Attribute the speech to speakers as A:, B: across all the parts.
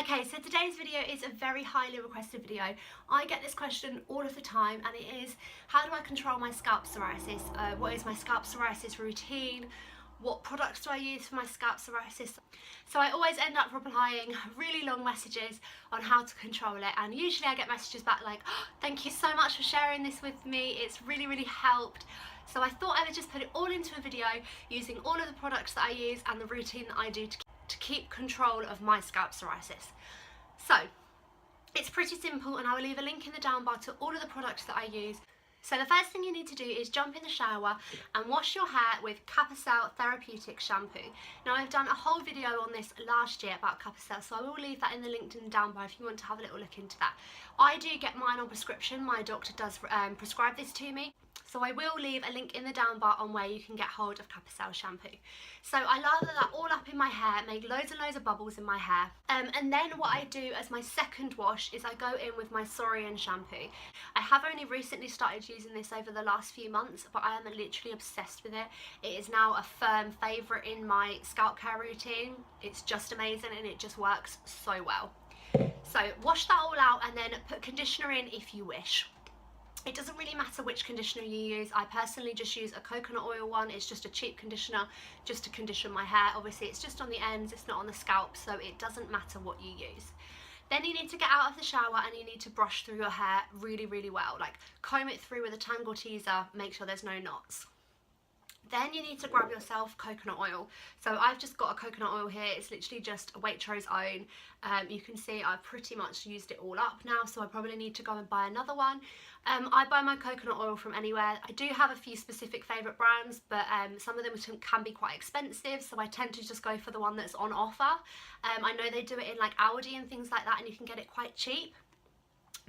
A: Okay, so today's video is a very highly requested video. I get this question all of the time, and it is, how do I control my scalp psoriasis? What is my scalp psoriasis routine? What products do I use for my scalp psoriasis? So I always end up replying really long messages on how to control it, and usually I get messages back like, oh, thank you so much for sharing this with me, it's really helped. So I thought I would just put it all into a video using all of the products that I use and the routine that I do to keep control of my scalp psoriasis. So it's pretty simple, and I will leave a link in the down bar to all of the products that I use. So the first thing you need to do is jump in the shower and wash your hair with Therapeutic shampoo. Now I've done a whole video on this last year about Capicel, so I will leave that in the link in the down bar if you want to have a little look into that. I do get mine on prescription, my doctor does prescribe this to me. So I will leave a link in the down bar on where you can get hold of Capicel shampoo. So I lather that all up in my hair, make loads and loads of bubbles in my hair. And then what I do as my second wash is I go in with my shampoo. I have only recently started using this over the last few months, but I am literally obsessed with it. It is now a firm favourite in my scalp care routine. It's just amazing and it just works so well. So wash that all out and then put conditioner in if you wish. It doesn't really matter which conditioner you use. I personally just use a coconut oil one. It's just a cheap conditioner just to condition my hair. Obviously it's just on the ends, it's not on the scalp, so it doesn't matter what you use. Then you need to get out of the shower and you need to brush through your hair really well. Like comb it through with a tangle teaser, make sure there's no knots. Then you need to grab yourself coconut oil. So I've just got a coconut oil here. It's literally just a Waitrose own. You can see I've pretty much used it all up now, so I probably need to go and buy another one. I buy my coconut oil from anywhere. I do have a few specific favourite brands, but some of them can be quite expensive, so I tend to just go for the one that's on offer. I know they do it in like Aldi and things like that, and you can get it quite cheap.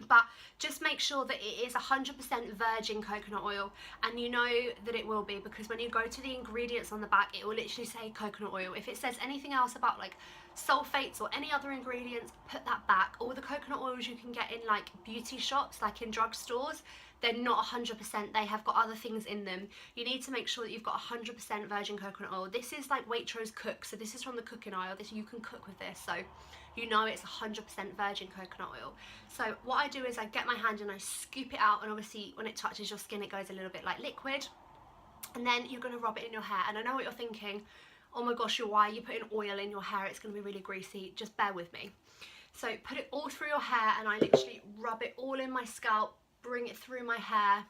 A: But just make sure that it is 100% virgin coconut oil, and you know that it will be because when you go to the ingredients on the back, it will literally say coconut oil. If it says anything else about like sulfates or any other ingredients, put that back. All the coconut oils you can get in like beauty shops, like in drugstores, they're not 100%, they have got other things in them. You need to make sure that you've got 100% virgin coconut oil. This is like Waitrose Cook, so this is from the cooking aisle. You can cook with this, so you know it's 100% virgin coconut oil. So what I do is I get my hand and I scoop it out, and obviously when it touches your skin it goes a little bit like liquid, and then you're going to rub it in your hair. And I know what you're thinking, oh my gosh, why are you putting oil in your hair? It's going to be really greasy. Just bear with me. So put it all through your hair, and I literally rub it all in my scalp, bring it through my hair,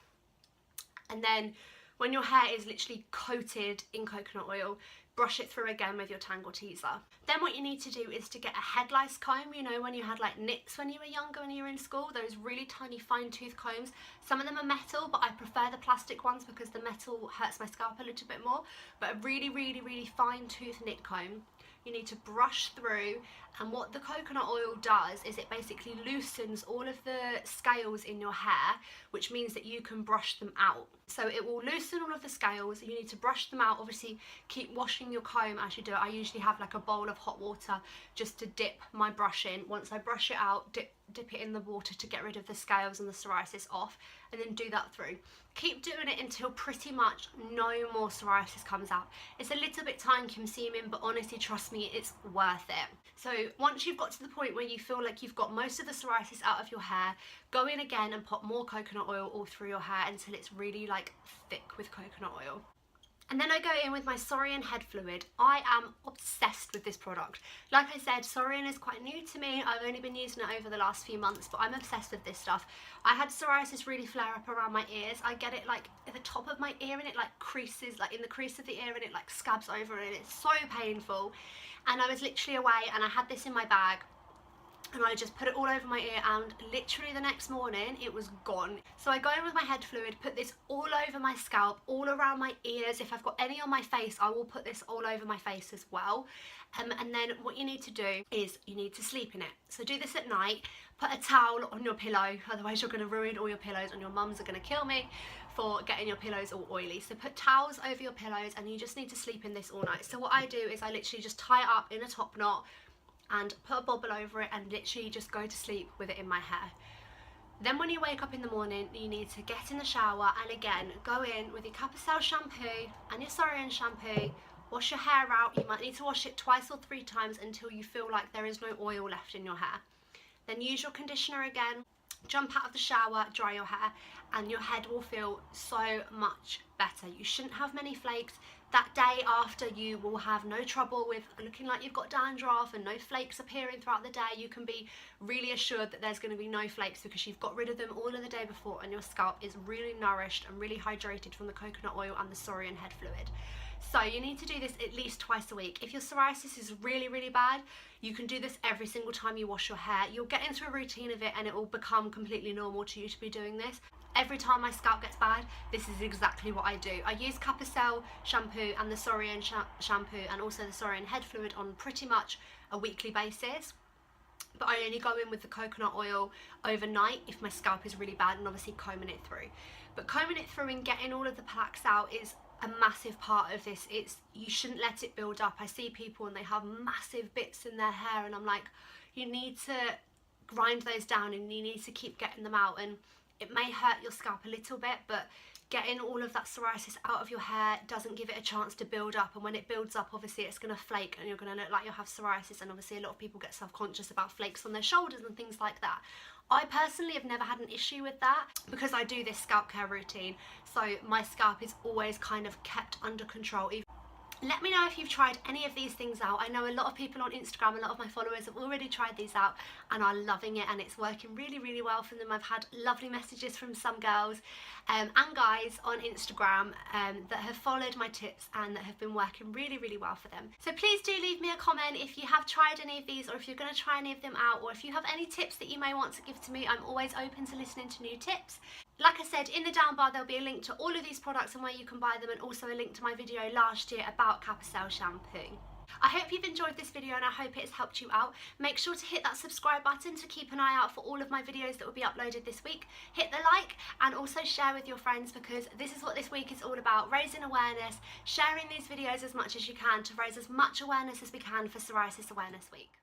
A: and then when your hair is literally coated in coconut oil, brush it through again with your tangle teaser. Then what you need to do is to get a head lice comb. You know when you had like nits when you were younger, when you were in school, those really tiny fine tooth combs. Some of them are metal, but I prefer the plastic ones because the metal hurts my scalp a little bit more. But a really fine tooth nit comb, you need to brush through, and what the coconut oil does is it basically loosens all of the scales in your hair, which means that you can brush them out. So it will loosen all of the scales. You need to brush them out. Obviously keep washing your comb as you do it. I usually have like a bowl of hot water just to dip my brush in. Once I brush it out, dip it in the water to get rid of the scales and the psoriasis off, and then do that through. Keep doing it until pretty much no more psoriasis comes out. It's a little bit time consuming, but honestly trust me, it's worth it. So once you've got to the point where you feel like you've got most of the psoriasis out of your hair, go in again and put more coconut oil all through your hair until it's really like thick with coconut oil. And then I go in with my Sorian head fluid. I am obsessed with this product. Like I said, Sorian is quite new to me. I've only been using it over the last few months, but I'm obsessed with this stuff. I had psoriasis really flare up around my ears. I get it like at the top of my ear, and it like creases, like in the crease of the ear, and it like scabs over, and it's so painful. And I was literally away and I had this in my bag, and I just put it all over my ear, and literally the next morning it was gone. So I go in with my head fluid, put this all over my scalp, all around my ears. If I've got any on my face, I will put this all over my face as well. And then what you need to do is you need to sleep in it. So do this at night, put a towel on your pillow, otherwise you're going to ruin all your pillows and your mums are going to kill me for getting your pillows all oily. So put towels over your pillows, and you just need to sleep in this all night. So what I do is I literally just tie it up in a top knot and put a bobble over it, and literally just go to sleep with it in my hair. Then when you wake up in the morning, you need to get in the shower and again go in with your Capicel shampoo and your Sorian shampoo, Wash your hair out. You might need to wash it 2 or 3 times until you feel like there is no oil left in your hair. Then use your conditioner again, jump out of the shower, dry your hair, and your head will feel so much better. You shouldn't have many flakes. That day after, you will have no trouble with looking like you've got dandruff and no flakes appearing throughout the day. You can be really assured that there's going to be no flakes because you've got rid of them all of the day before, and your scalp is really nourished and really hydrated from the coconut oil and the Saurian head fluid. So you need to do this at least twice a week. If your psoriasis is really, really bad, you can do this every single time you wash your hair. You'll get into a routine of it and it will become completely normal to you to be doing this. Every time my scalp gets bad, this is exactly what I do. I use Capicel shampoo and the Saurian shampoo and also the Saurian head fluid on pretty much a weekly basis. But I only go in with the coconut oil overnight if my scalp is really bad, and obviously combing it through. But combing it through and getting all of the plaques out is a massive part of this. You shouldn't let it build up. I see people and they have massive bits in their hair, and I'm like, you need to grind those down and you need to keep getting them out. And it may hurt your scalp a little bit, but getting all of that psoriasis out of your hair doesn't give it a chance to build up, and when it builds up, obviously it's going to flake and you're going to look like you'll have psoriasis. And obviously a lot of people get self-conscious about flakes on their shoulders and things like that. I personally have never had an issue with that because I do this scalp care routine, so my scalp is always kind of kept under control. Let me know if you've tried any of these things out. I know a lot of people on Instagram, a lot of my followers have already tried these out and are loving it, and it's working really, really well for them. I've had lovely messages from some girls and guys on Instagram that have followed my tips and that have been working really, really well for them. So please do leave me a comment if you have tried any of these, or if you're going to try any of them out, or if you have any tips that you may want to give to me. I'm always open to listening to new tips. Like I said, in the down bar there'll be a link to all of these products and where you can buy them, and also a link to my video last year about Capicel shampoo. I hope you've enjoyed this video and I hope it has helped you out. Make sure to hit that subscribe button to keep an eye out for all of my videos that will be uploaded this week. Hit the like and also share with your friends, because this is what this week is all about: raising awareness, sharing these videos as much as you can to raise as much awareness as we can for Psoriasis Awareness Week.